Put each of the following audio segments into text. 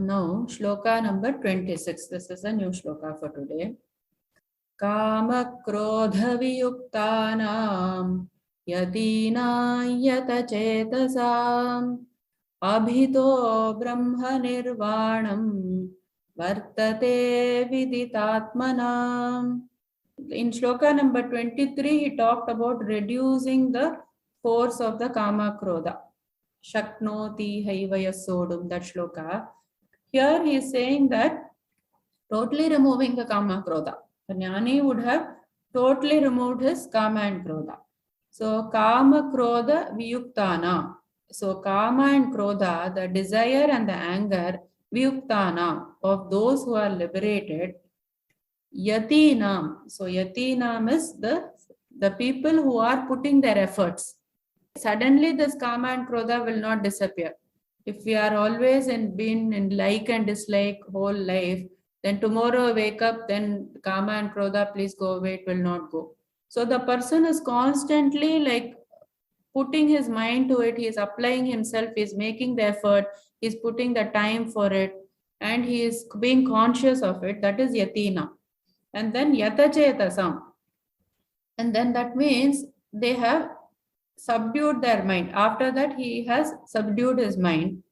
now shloka number 26. This is a new shloka for today. Kama krodha viyuktanam yatina yatachetasa abhito brahma nirvanam vartate viditatmanam. In shloka number 23, he talked about reducing the force of the kama krodha. 𝐁𝐇𝐀𝐆𝐋𝐈𝐴, that shloka. Here he is saying that totally removing the kama krodha. The jnani would have totally removed his kama and krodha. So kama krodha viyuktana. So kama and krodha, the desire and the anger, viyuktana, of those who are liberated. Yatinam. So yatinam is the people who are putting their efforts. Suddenly this kama and krodha will not disappear. If we are always been in like and dislike whole life, then tomorrow wake up, then kama and krodha, please go away, it will not go. So the person is constantly like putting his mind to it, he is applying himself, he is making the effort, he is putting the time for it, and he is being conscious of it. That is yatina. And then yatachetasam. And then that means they have subdued their mind. After that, he has subdued his mind.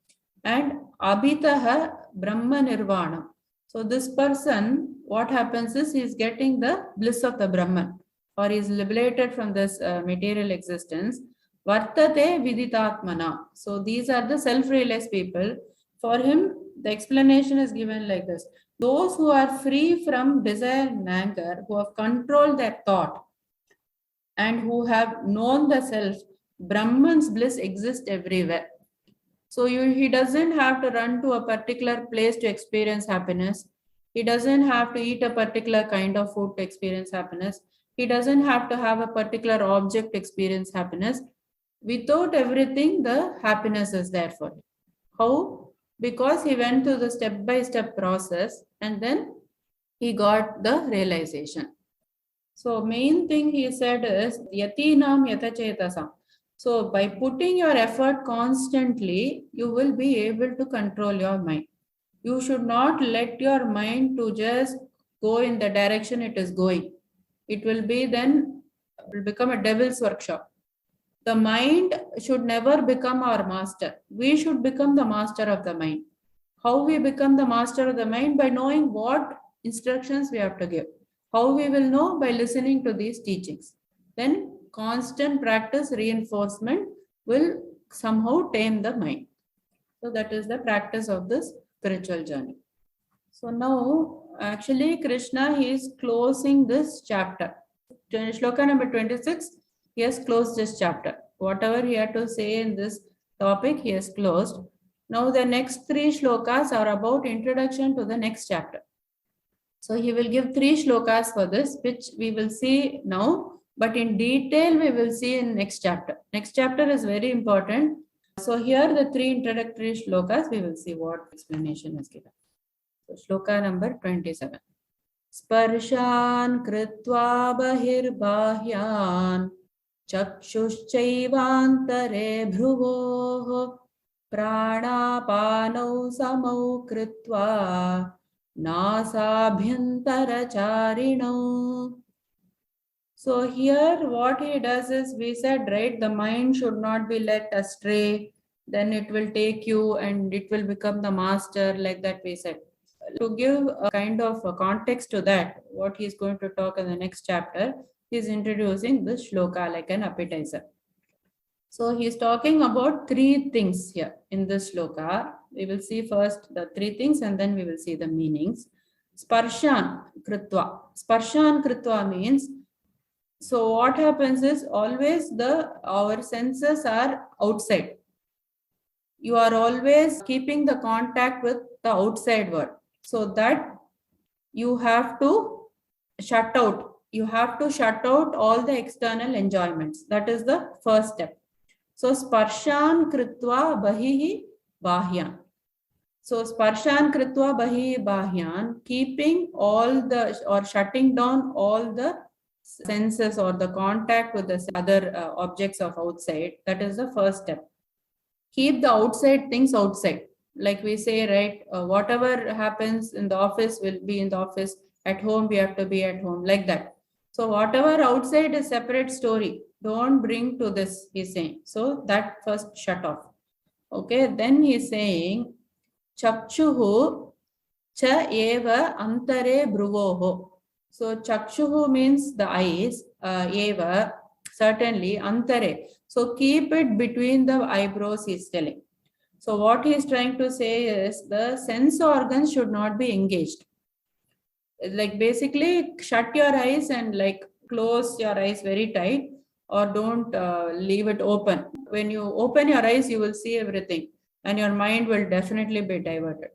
And abhitaha brahma nirvana. So this person, what happens is he is getting the bliss of the Brahman, or he is liberated from this material existence. Vartate viditatmana. So these are the self-realized people. For him, the explanation is given like this. Those who are free from desire and anger, who have controlled their thought, and who have known the self, Brahman's bliss exists everywhere. So he doesn't have to run to a particular place to experience happiness. He doesn't have to eat a particular kind of food to experience happiness. He doesn't have to have a particular object to experience happiness. Without everything, the happiness is there for him. How? Because he went through the step-by-step process and then he got the realization. So main thing he said is yatinam yatachetasam. So by putting your effort constantly, you will be able to control your mind. You should not let your mind to just go in the direction it is going. It will become a devil's workshop. The mind should never become our master. We should become the master of the mind. How we become the master of the mind? By knowing what instructions we have to give. How we will know? By listening to these teachings. Then constant practice, reinforcement will somehow tame the mind. So that is the practice of this spiritual journey. So now actually Krishna, he is closing this chapter. Shloka number 26, he has closed this chapter. Whatever he had to say in this topic, he has closed. Now the next 3 shlokas are about introduction to the next chapter. So he will give 3 shlokas for this, which we will see now, but in detail we will see in next chapter. Next chapter is very important. So here the 3 introductory shlokas, we will see what explanation is given. So shloka number 27. Sparshan kritva bahirbahyan chakshushchaivantare bhruvoh pranapanau samau kritva nasabhyantaracharino. So here what he does is, we said, right, the mind should not be led astray, then it will take you and it will become the master, like that we said. To give a kind of a context to that, what he is going to talk in the next chapter, he is introducing this shloka like an appetizer. So he is talking about 3 things here in this shloka. We will see first the 3 things and then we will see the meanings. Sparshan kritva. Sparshan kritva means, so what happens is, always our senses are outside. You are always keeping the contact with the outside world. So that you have to shut out. You have to shut out all the external enjoyments. That is the first step. So sparshan kritva bahihi bahyan. So sparshan kritva bahihi bahyan, keeping all the, or shutting down all the senses or the contact with the other objects of outside. That is the first step. Keep the outside things outside. like we say, right, whatever happens in the office will be in the office, at home we have to be at home, like that. So whatever outside is separate story, don't bring to this, he's saying. So that first shut off. Okay, then he's saying chakshuhu cha eva antare bhruvoho. So chakshuhu means the eyes, eva, certainly, antare. So keep it between the eyebrows, he's telling. So what he is trying to say is the sense organs should not be engaged. Like basically shut your eyes and like close your eyes very tight, or don't leave it open. When you open your eyes, you will see everything and your mind will definitely be diverted.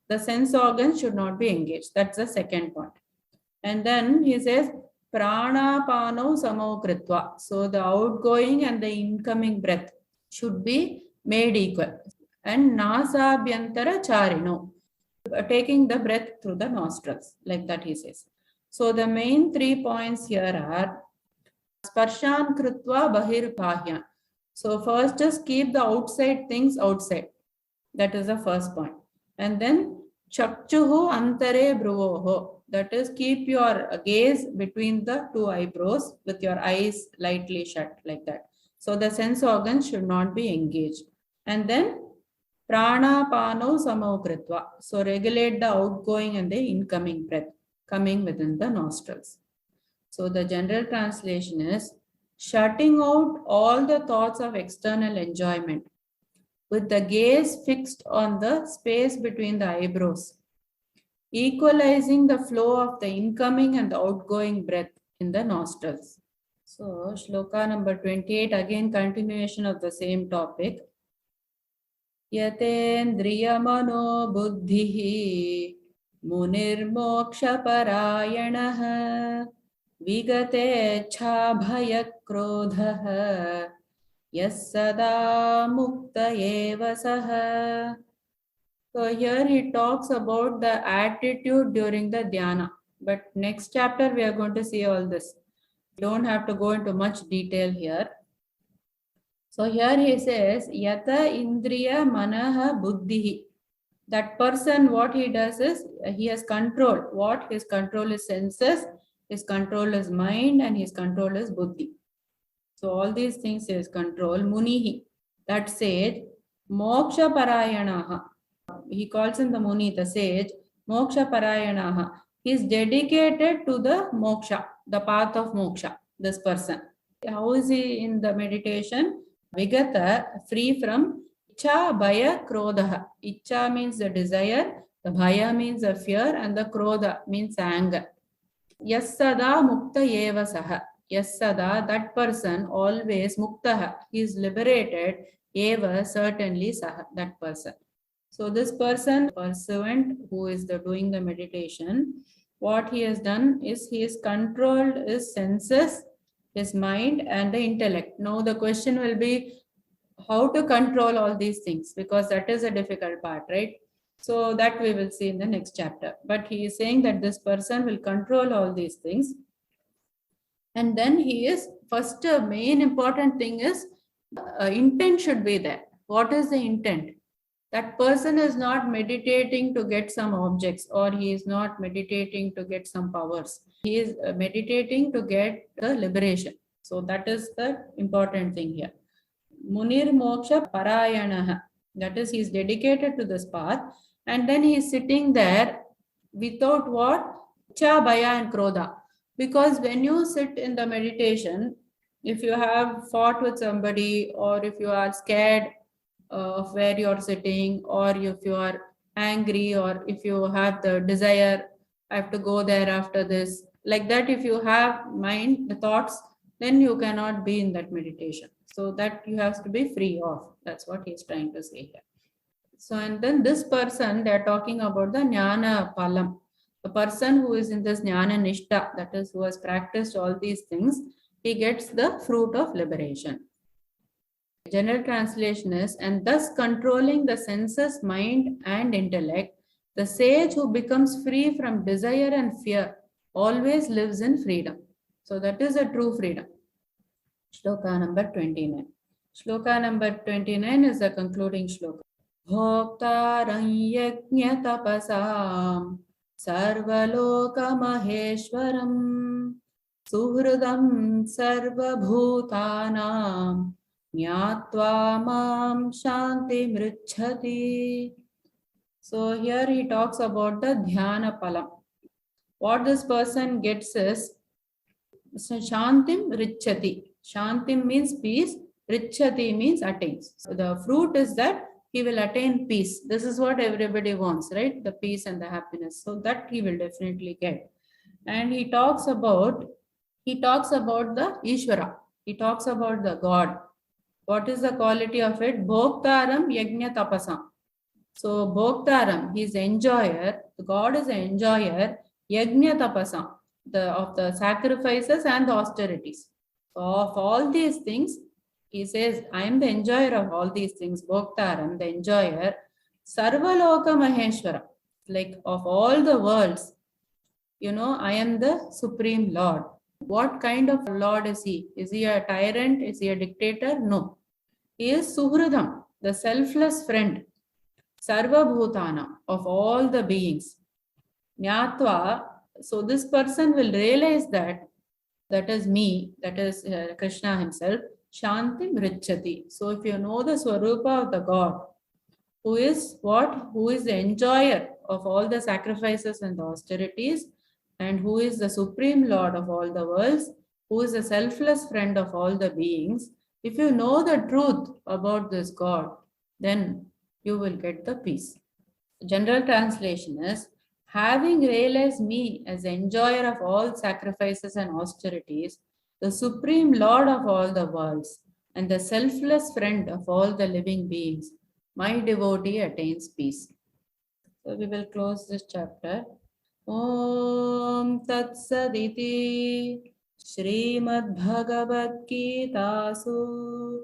The sense organs should not be engaged. That's the second point. And then he says, pranapano samo kritva. So the outgoing and the incoming breath should be made equal. And nasabhyantara charino, taking the breath through the nostrils, like that he says. So the main 3 points here are sparshan kritva bahir bahyan. So first just keep the outside things outside. That is the first point. And then chakchuhu antare bhruvoho. That is, keep your gaze between the two eyebrows with your eyes lightly shut, like that. So the sense organs should not be engaged. And then pranapano samo kritva. So regulate the outgoing and the incoming breath coming within the nostrils. So the general translation is shutting out all the thoughts of external enjoyment with the gaze fixed on the space between the eyebrows, equalizing the flow of the incoming and the outgoing breath in the nostrils. So shloka number 28, again continuation of the same topic. Yatendriyamano buddhihi munirmokshaparayanaha vigatechhabhayakrodhaha yassada mukta eva saha. So here he talks about the attitude during the dhyana. But next chapter we are going to see all this. Don't have to go into much detail here. So here he says, Yata Indriya Manaha Buddhihi. That person, what he does is, he has control. What? His control is senses, his control is mind, and his control is buddhi. So all these things he has control. Munihi, that sage, Moksha Parayanaha. He calls him the Muni, the sage, Moksha Parayanaha. He is dedicated to the moksha, the path of moksha, this person. How is he in the meditation? Vigata, free from Icha, Bhaya, Krodha. Icha means the desire, the Bhaya means the fear, and the Krodha means anger. Yassada Mukta Eva Saha. Yassada, that person, always Muktaha, he is liberated. Eva, certainly Saha, that person. So this person, pursuant who is doing the meditation, what he has done is he has controlled his senses, his mind, and the intellect. Now the question will be how to control all these things, because that is a difficult part, right? So that we will see in the next chapter. But he is saying that this person will control all these things. And then he is, first main important thing is intent should be there. What is the intent? That person is not meditating to get some objects, or he is not meditating to get some powers. He is meditating to get the liberation. So that is the important thing here. Munir Moksha Parayanaha. That is, he is dedicated to this path. And then he is sitting there without what? Icha, Bhaya, and Krodha. Because when you sit in the meditation, if you have fought with somebody, or if you are scared of where you are sitting, or if you are angry, or if you have the desire, I have to go there after this, like that, if you have mind, the thoughts, then you cannot be in that meditation. So that you have to be free of. That's what he's trying to say here. So, and then this person, they are talking about the Jnana Palam. The person who is in this Jnana Nishta, that is, who has practiced all these things, he gets the fruit of liberation. General translation is, and thus controlling the senses, mind, and intellect, the sage who becomes free from desire and fear always lives in freedom. So that is a true freedom. Shloka number 29. Shloka number 29 is the concluding shloka. भोक्तारं यज्ञतपसां सर्वलोकमहेश्वरं सुहृदं सर्वभूतानां ज्ञात्वा मां शान्तिमृच्छति. So here he talks about the dhyana phalam. What this person gets is shantim richati. Shantim means peace, richati means attains. So the fruit is that he will attain peace. This is what everybody wants, right? The peace and the happiness. So that he will definitely get. And he talks about the Ishvara. He talks about the God. What is the quality of it? Bhoktaram yajna tapasam. So Bhoktaram, he is enjoyer. The God is an enjoyer. Yajna tapasam, of the sacrifices and the austerities. So of all these things, he says, I am the enjoyer of all these things. Bhoktaram, the enjoyer. Sarvaloka Maheshwara, like of all the worlds, I am the Supreme Lord. What kind of Lord is he? Is he a tyrant? Is he a dictator? No. He is Suhridam, the selfless friend. Sarva Bhutana, of all the beings. Jnatva, so this person will realize that is me, that is Krishna himself. Shantim Richati. So if you know the Swarupa of the God, who is what? Who is the enjoyer of all the sacrifices and the austerities, and who is the Supreme Lord of all the worlds, who is the selfless friend of all the beings. If you know the truth about this God, then you will get the peace. General translation is, having realized me as the enjoyer of all sacrifices and austerities, the Supreme Lord of all the worlds, and the selfless friend of all the living beings, my devotee attains peace. So we will close this chapter. Om Tat Saditi Srimad Bhagavad Gitasu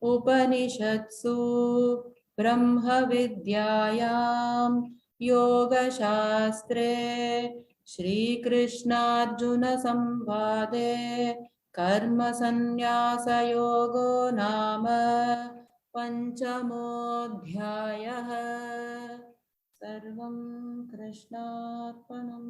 Upanishatsu Brahma Vidyayam Yoga Shastre Shri Krishna Arjuna Samvade Karma Sannyasa Yogo Nama Panchamodhyayah. Sarvam Krishnarpanam.